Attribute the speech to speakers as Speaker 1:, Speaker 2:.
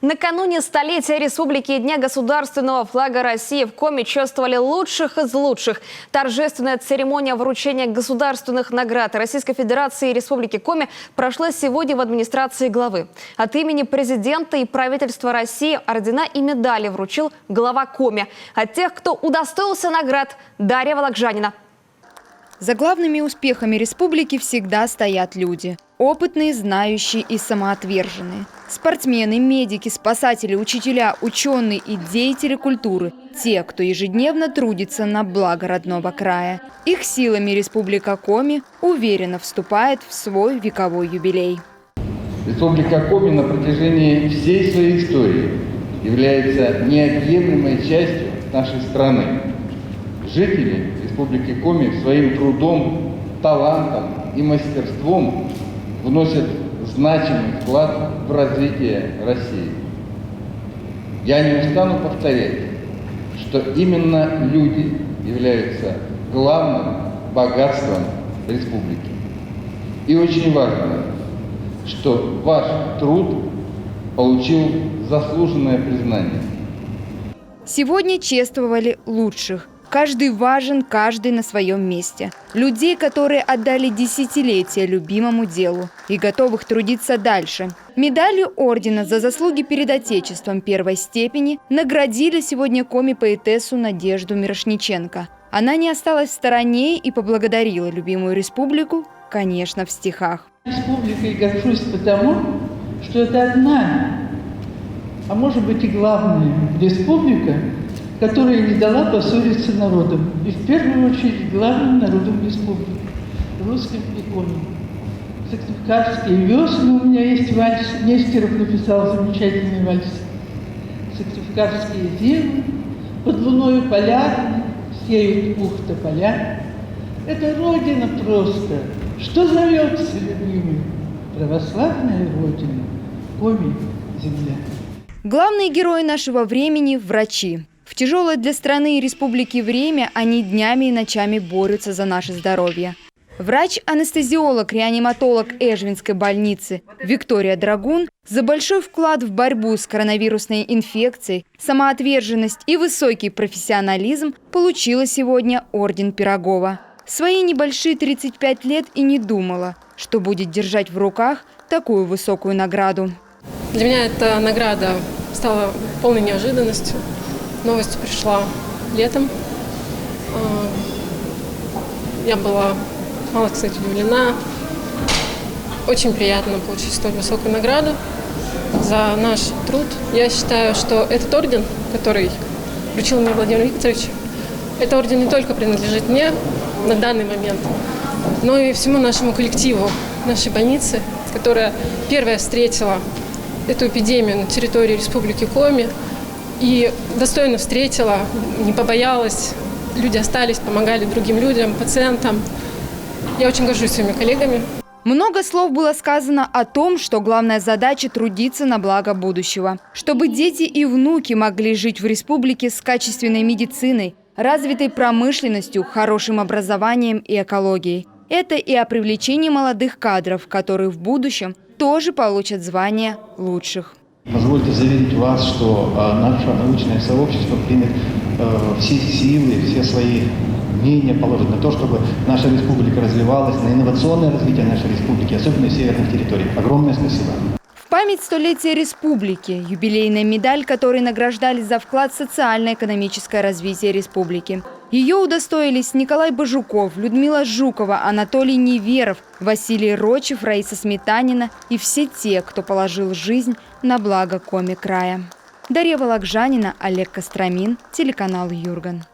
Speaker 1: Накануне столетия Республики и Дня государственного флага России в Коми чествовали лучших из лучших. Торжественная церемония вручения государственных наград Российской Федерации и Республики Коми прошла сегодня в администрации главы. От имени президента и правительства России ордена и медали вручил глава Коми. От тех, кто удостоился наград, Дарья Вологжанина.
Speaker 2: За главными успехами республики всегда стоят люди. Опытные, знающие и самоотверженные. Спортсмены, медики, спасатели, учителя, ученые и деятели культуры. Те, кто ежедневно трудится на благо родного края. Их силами Республика Коми уверенно вступает в свой вековой юбилей.
Speaker 3: Республика Коми на протяжении всей своей истории является неотъемлемой частью нашей страны. Жители Республики Коми своим трудом, талантом и мастерством вносят значимый вклад в развитие России. Я не устану повторять, что именно люди являются главным богатством республики. И очень важно, что ваш труд получил заслуженное признание.
Speaker 2: Сегодня чествовали лучших. Каждый важен, каждый на своем месте. Людей, которые отдали десятилетия любимому делу и готовых трудиться дальше. Медалью ордена за заслуги перед Отечеством первой степени наградили сегодня коми-поэтессу Надежду Мирошниченко. Она не осталась в стороне и поблагодарила любимую республику, конечно, в стихах.
Speaker 4: Республикой горжусь потому, что это одна, а может быть и главная республика, которая не дала поссориться народам. И в первую очередь главным народом республики, русским и коми. Сыктывкарские весны, у меня есть вальс, Нестеров написал замечательный вальс. Сыктывкарские зимы, под луною полярной, сеют пух тополя. Это Родина просто, что зовется любимой? Православная Родина, Коми, земля.
Speaker 2: Главные герои нашего времени – врачи. В тяжелое для страны и республики время они днями и ночами борются за наше здоровье. Врач-анестезиолог, реаниматолог Эжвинской больницы Виктория Драгун за большой вклад в борьбу с коронавирусной инфекцией, самоотверженность и высокий профессионализм получила сегодня орден Пирогова. В свои небольшие 35 лет и не думала, что будет держать в руках такую высокую награду.
Speaker 5: Для меня эта награда стала полной неожиданностью. Новость пришла летом. Я была мало, кстати, удивлена. Очень приятно получить столь высокую награду за наш труд. Я считаю, что этот орден, который вручил мне Владимир Викторович, это орден не только принадлежит мне на данный момент, но и всему нашему коллективу, нашей больницы, которая первая встретила эту эпидемию на территории Республики Коми и достойно встретила, не побоялась. Люди остались, помогали другим людям, пациентам. Я очень горжусь своими коллегами.
Speaker 2: Много слов было сказано о том, что главная задача – трудиться на благо будущего. Чтобы дети и внуки могли жить в республике с качественной медициной, развитой промышленностью, хорошим образованием и экологией. Это и о привлечении молодых кадров, которые в будущем тоже получат звание лучших.
Speaker 6: Позвольте заверить вас, что наше научное сообщество примет все силы, все свои мнения положит на то, чтобы наша республика развивалась, на инновационное развитие нашей республики, особенно в северных территориях. Огромное спасибо.
Speaker 2: В память столетия республики юбилейная медаль, которой награждали за вклад в социально-экономическое развитие республики. Ее удостоились Николай Бажуков, Людмила Жукова, Анатолий Неверов, Василий Рочев, Раиса Сметанина и все те, кто положил жизнь на благо Коми края. Дарья Вологжанина, Олег Костромин, телеканал Юрган.